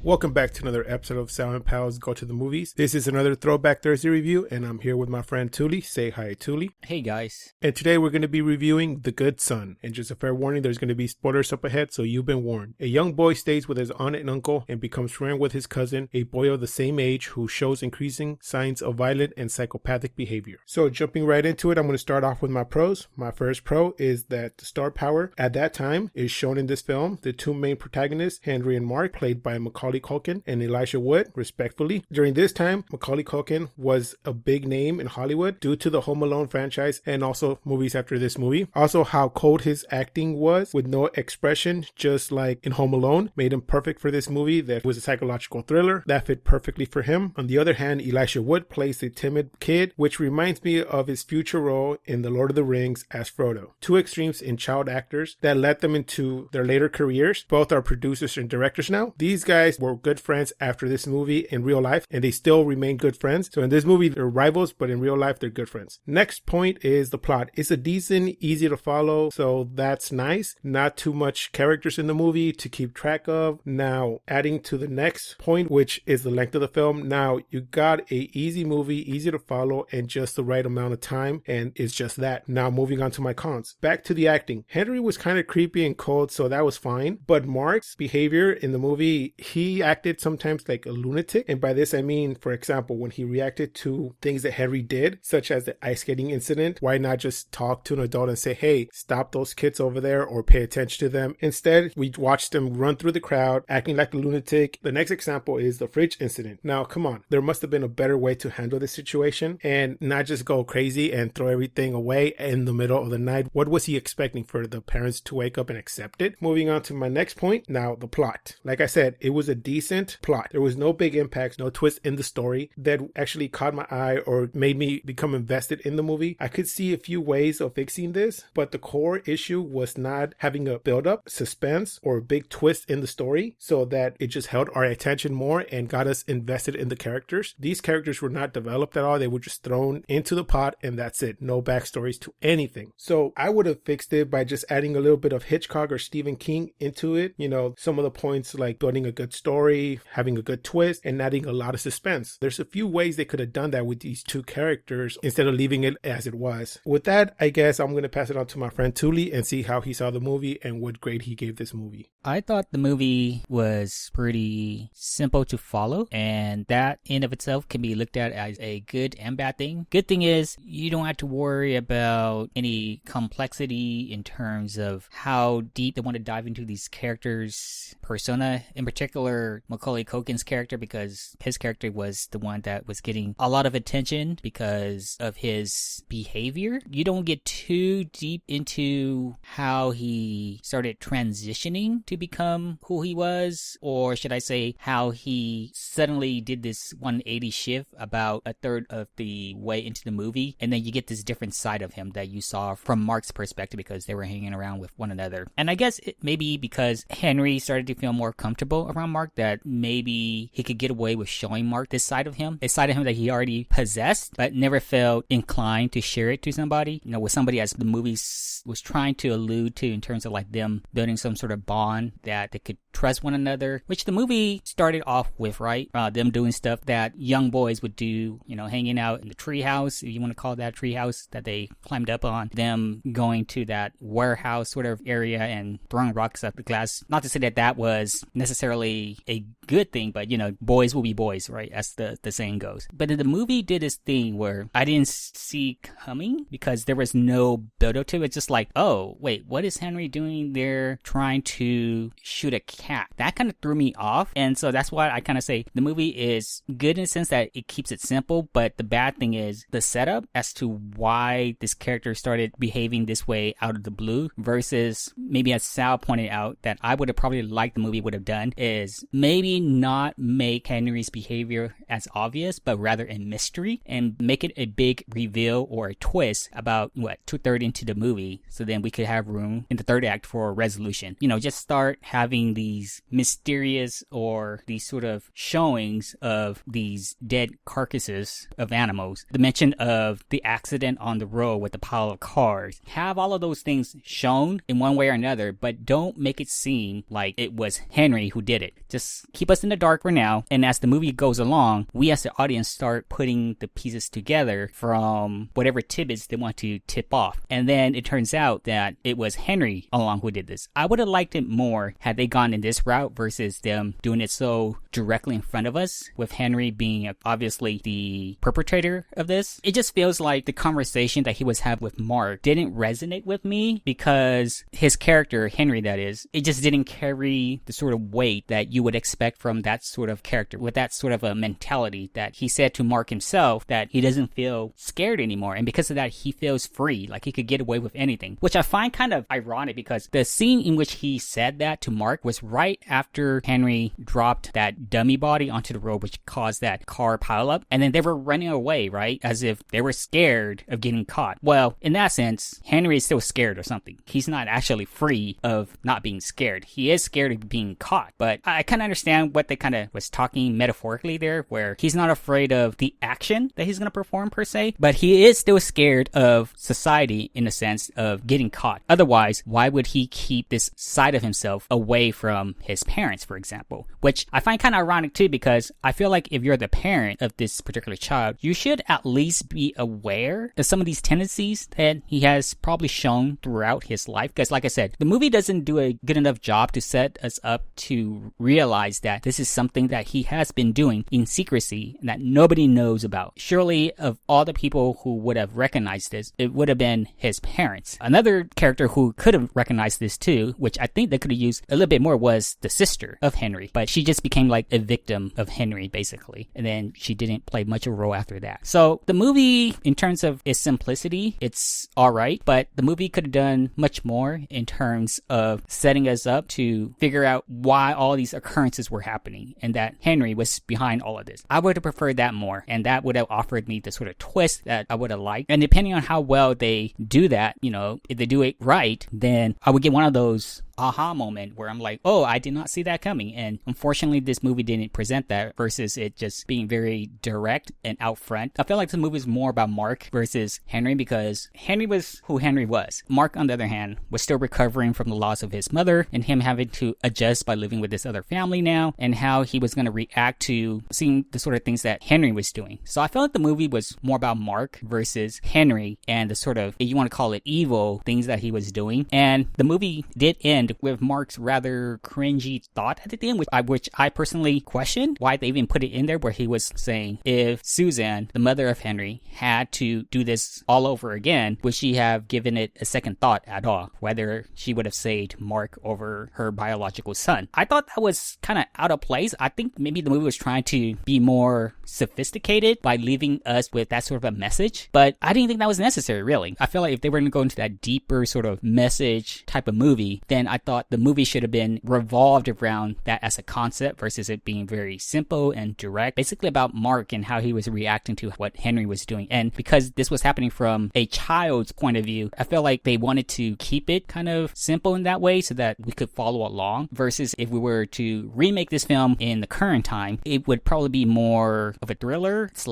Welcome back to another episode of Silent Pals Go to the Movies. This is another Throwback Thursday review, and I'm here with my friend Touly. Say hi, Touly. Hey, guys. And today we're going to be reviewing The Good Son. And just a fair warning, there's going to be spoilers up ahead, so you've been warned. A young boy stays with his aunt and uncle and becomes friends with his cousin, a boy of the same age who shows increasing signs of violent and psychopathic behavior. So jumping right into it, I'm going to start off with my pros. My first pro is that the star power at that time is shown in this film. The two main protagonists, Henry and Mark, played by Macaulay Culkin and Elijah Wood, respectfully. During this time, Macaulay Culkin was a big name in Hollywood due to the Home Alone franchise and also movies after this movie. Also, how cold his acting was with no expression, just like in Home Alone, made him perfect for this movie that was a psychological thriller that fit perfectly for him. On the other hand, Elijah Wood plays a timid kid, which reminds me of his future role in The Lord of the Rings as Frodo. Two extremes in child actors that led them into their later careers. Both are producers and directors now. These guys were good friends after this movie in real life, and they still remain good friends. So in this movie, they're rivals, but in real life, they're good friends. Next point is the plot. It's a decent, easy to follow, so that's nice. Not too much characters in the movie to keep track of. Now, adding to the next point, which is the length of the film. Now, you got a easy movie, easy to follow, and just the right amount of time, and it's just that. Now, moving on to my cons. Back to the acting. Henry was kind of creepy and cold, so that was fine, but Mark's behavior in the movie, he acted sometimes like a lunatic. And by this I mean, for example, when he reacted to things that Henry did, such as the ice skating incident, why not just talk to an adult and say, hey, stop those kids over there or pay attention to them? Instead, we watched him run through the crowd acting like a lunatic. The next example is the fridge incident. Now, come on, there must have been a better way to handle this situation and not just go crazy and throw everything away in the middle of the night. What was he expecting, for the parents to wake up and accept it? Moving on to my next point. Now, the plot. Like I said, it was a decent plot. There was no big impacts, no twist in the story that actually caught my eye or made me become invested in the movie. I could see a few ways of fixing this, but the core issue was not having a build-up, suspense, or a big twist in the story so that it just held our attention more and got us invested in the characters. These characters were not developed at all. They were just thrown into the pot and that's it. No backstories to anything. So I would have fixed it by just adding a little bit of Hitchcock or Stephen King into it. You know, some of the points like building a good story, having a good twist, and adding a lot of suspense. There's a few ways they could have done that with these two characters instead of leaving it as it was. With that, I guess I'm going to pass it on to my friend Touly and see how he saw the movie and what grade he gave this movie. I thought the movie was pretty simple to follow, and that in of itself can be looked at as a good and bad thing. Good thing is you don't have to worry about any complexity in terms of how deep they want to dive into these characters' persona, in particular Macaulay Culkin's character, because his character was the one that was getting a lot of attention because of his behavior. You don't get too deep into how he started transitioning to become who he was, or should I say how he suddenly did this 180 shift about a third of the way into the movie, and then you get this different side of him that you saw from Mark's perspective because they were hanging around with one another. And I guess it may be because Henry started to feel more comfortable around Mark that maybe he could get away with showing Mark this side of him, a side of him that he already possessed but never felt inclined to share it to somebody, you know, with somebody, as the movie was trying to allude to in terms of like them building some sort of bond that they could trust one another, which the movie started off with, right? Them doing stuff that young boys would do, you know, hanging out in the treehouse, if you want to call that treehouse that they climbed up on, them going to that warehouse sort of area and throwing rocks at the glass. Not to say that that was necessarily a good thing, but you know, boys will be boys, right? As the saying goes. But the movie did this thing where I didn't see coming because there was no build up to it. It's just like, oh, wait, what is Henry doing there trying to shoot a cat? That kind of threw me off. And so that's why I kind of say the movie is good in the sense that it keeps it simple, but the bad thing is the setup as to why this character started behaving this way out of the blue versus maybe, as Sal pointed out, that I would have probably liked the movie would have done is maybe not make Henry's behavior as obvious, but rather a mystery and make it a big reveal or a twist about what, 2/3 into the movie. So then we could have room in the third act for a resolution. You know, just start having these mysterious or these sort of showings of these dead carcasses of animals. The mention of the accident on the road with the pile of cars. Have all of those things shown in one way or another, but don't make it seem like it was Henry who did it. just keep us in the dark for now. And as the movie goes along, we as the audience start putting the pieces together from whatever tidbits they want to tip off. And then it turns out that it was Henry all along who did this. I would have liked it more had they gone in this route versus them doing it so directly in front of us, with Henry being obviously the perpetrator of this. It just feels like the conversation that he was having with Mark didn't resonate with me because his character, Henry that is, it just didn't carry the sort of weight that you would expect from that sort of character, with that sort of a mentality that he said to Mark himself that he doesn't feel scared anymore, and because of that he feels free, like he could get away with anything, which I find kind of ironic because the scene in which he said that to Mark was right after Henry dropped that dummy body onto the road, which caused that car pileup, and then they were running away, right, as if they were scared of getting caught. Well, in that sense, Henry is still scared or something. He's not actually free of not being scared. He is scared of being caught, but I kind of understand what they kind of was talking metaphorically there, where he's not afraid of the action that he's going to perform per se, but he is still scared of society in the sense of getting caught. Otherwise, why would he keep this side of himself away from his parents, for example? Which I find kind of ironic too, because I feel like if you're the parent of this particular child, you should at least be aware of some of these tendencies that he has probably shown throughout his life. Because like I said, the movie doesn't do a good enough job to set us up to realize that this is something that he has been doing in secrecy and that nobody knows about. Surely of all the people who would have recognized this, it would have been his parents. Another character who could have recognized this too, which I think they could have used a little bit more, was the sister of Henry, but she just became like a victim of Henry basically, and then she didn't play much of a role after that. So the movie, in terms of its simplicity, it's alright, but the movie could have done much more in terms of setting us up to figure out why all these occurrences were happening and that Henry was behind all of this. I would have preferred that more, and that would have offered me the sort of twist that I would have liked. And depending on how well they do that, you know, if they do it right, then I would get one of those aha moment where I'm like, oh, I did not see that coming. And unfortunately, this movie didn't present that, versus it just being very direct and out front. I feel like the movie is more about Mark versus Henry, because Henry was who Henry was. Mark, on the other hand, was still recovering from the loss of his mother and him having to adjust by living with this other family now, and how he was going to react to seeing the sort of things that Henry was doing. So I felt like the movie was more about Mark versus Henry and the sort of, if you want to call it evil, things that he was doing. And the movie did end with Mark's rather cringy thought at the end, which I personally questioned why they even put it in there, where he was saying if Suzanne, the mother of Henry, had to do this all over again, would she have given it a second thought at all, whether she would have saved Mark over her biological son. I thought that was kind of out of place. I think maybe the movie was trying to be more sophisticated by leaving us with that sort of a message, but I didn't think that was necessary, really. I feel like if they were going to go into that deeper sort of message type of movie, then I thought the movie should have been revolved around that as a concept versus it being very simple and direct, basically about Mark and how he was reacting to what Henry was doing. And because this was happening from a child's point of view, I feel like they wanted to keep it kind of simple in that way so that we could follow along, versus if we were to remake this film in the current time, it would probably be more of a thriller /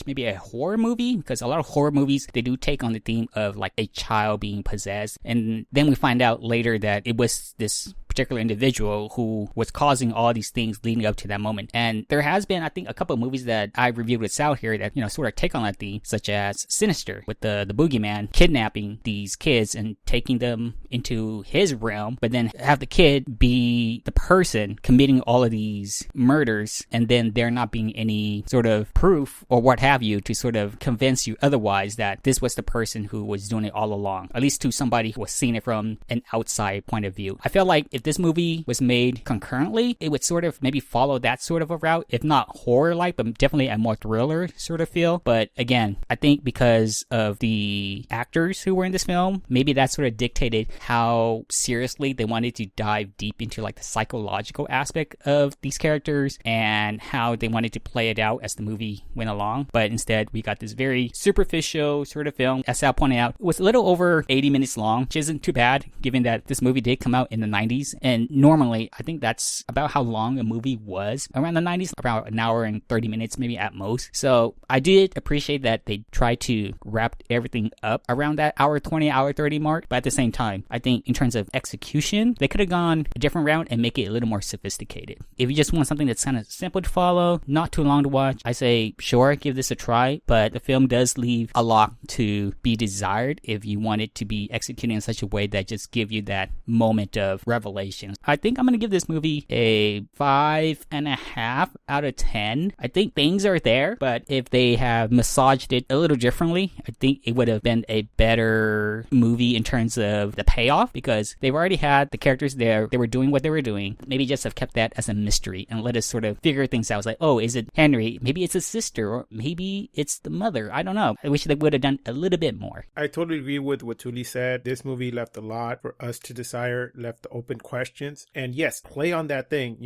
maybe a horror movie, because a lot of horror movies, they do take on the theme of like a child being possessed, and then we find out later that it was this particular individual who was causing all these things leading up to that moment. And there has been, I think, a couple of movies that I reviewed with Sal here that, you know, sort of take on that theme, such as Sinister, with the boogeyman kidnapping these kids and taking them into his realm, but then have the kid be the person committing all of these murders, and then there not being any sort of proof or what have you to sort of convince you otherwise that this was the person who was doing it all along, at least to somebody who was seeing it from an outside point of view. I feel like if this movie was made concurrently, it would sort of maybe follow that sort of a route, if not horror-like, but definitely a more thriller sort of feel. But again, I think because of the actors who were in this film, maybe that sort of dictated how seriously they wanted to dive deep into like the psychological aspect of these characters and how they wanted to play it out as the movie went along. But instead, we got this very superficial sort of film. As Sal pointed out, it was a little over 80 minutes long, which isn't too bad given that this movie did come out in the 90s. 90s. And normally, I think that's about how long a movie was around the 90s, about an hour and 30 minutes, maybe at most. So I did appreciate that they tried to wrap everything up around that hour 20, hour 30 mark. But at the same time, I think in terms of execution, they could have gone a different route and make it a little more sophisticated. If you just want something that's kind of simple to follow, not too long to watch, I say, sure, give this a try. But the film does leave a lot to be desired if you want it to be executed in such a way that just give you that moment of revelation. I think I'm going to give this movie a 5.5 out of 10. I think things are there, but if they have massaged it a little differently, I think it would have been a better movie in terms of the payoff, because they've already had the characters there. They were doing what they were doing. Maybe just have kept that as a mystery and let us sort of figure things out. It's like, oh, is it Henry? Maybe it's his sister, or maybe it's the mother. I don't know. I wish they would have done a little bit more. I totally agree with what Touly said. This movie left a lot for us to desire, left open questions. And yes, play on that thing.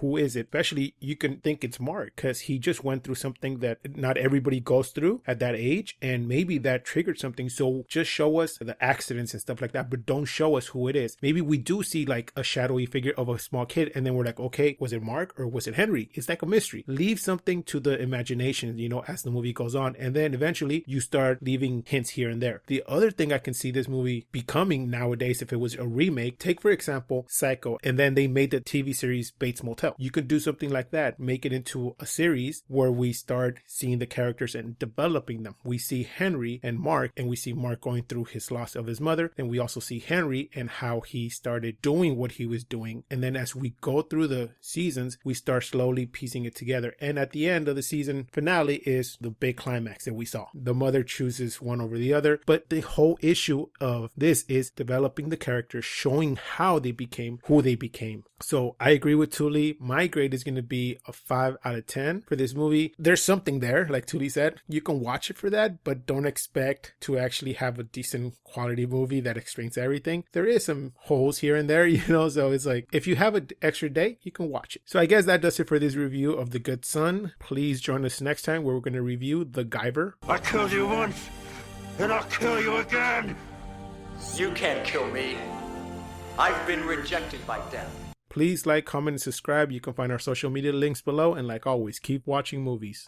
Who is it? Especially, you can think it's Mark because he just went through something that not everybody goes through at that age. And maybe that triggered something. So just show us the accidents and stuff like that, but don't show us who it is. Maybe we do see like a shadowy figure of a small kid. And then we're like, okay, was it Mark or was it Henry? It's like a mystery. Leave something to the imagination, as the movie goes on. And then eventually you start leaving hints here and there. The other thing I can see this movie becoming nowadays, if it was a remake, take for example Psycho, and then they made the TV series Bates Motel. You could do something like that, make it into a series where we start seeing the characters and developing them. We see Henry and Mark, and we see Mark going through his loss of his mother, and we also see Henry and how he started doing what he was doing. And then as we go through the seasons, we start slowly piecing it together. And at the end of the season finale is the big climax that we saw. The mother chooses one over the other, but the whole issue of this is developing the characters, showing how they became who they became. So I agree with Touly. My grade is going to be a 5 out of 10 for this movie. There's something there, like Touly said. You can watch it for that, but don't expect to actually have a decent quality movie that explains everything. There is some holes here and there, so it's like, if you have an extra day, you can watch it. So I guess that does it for this review of The Good Son. Please join us next time where we're going to review The Guyver. I killed you once, and I'll kill you again. You can't kill me. I've been rejected by death. Please like, comment, and subscribe. You can find our social media links below. And like always, keep watching movies.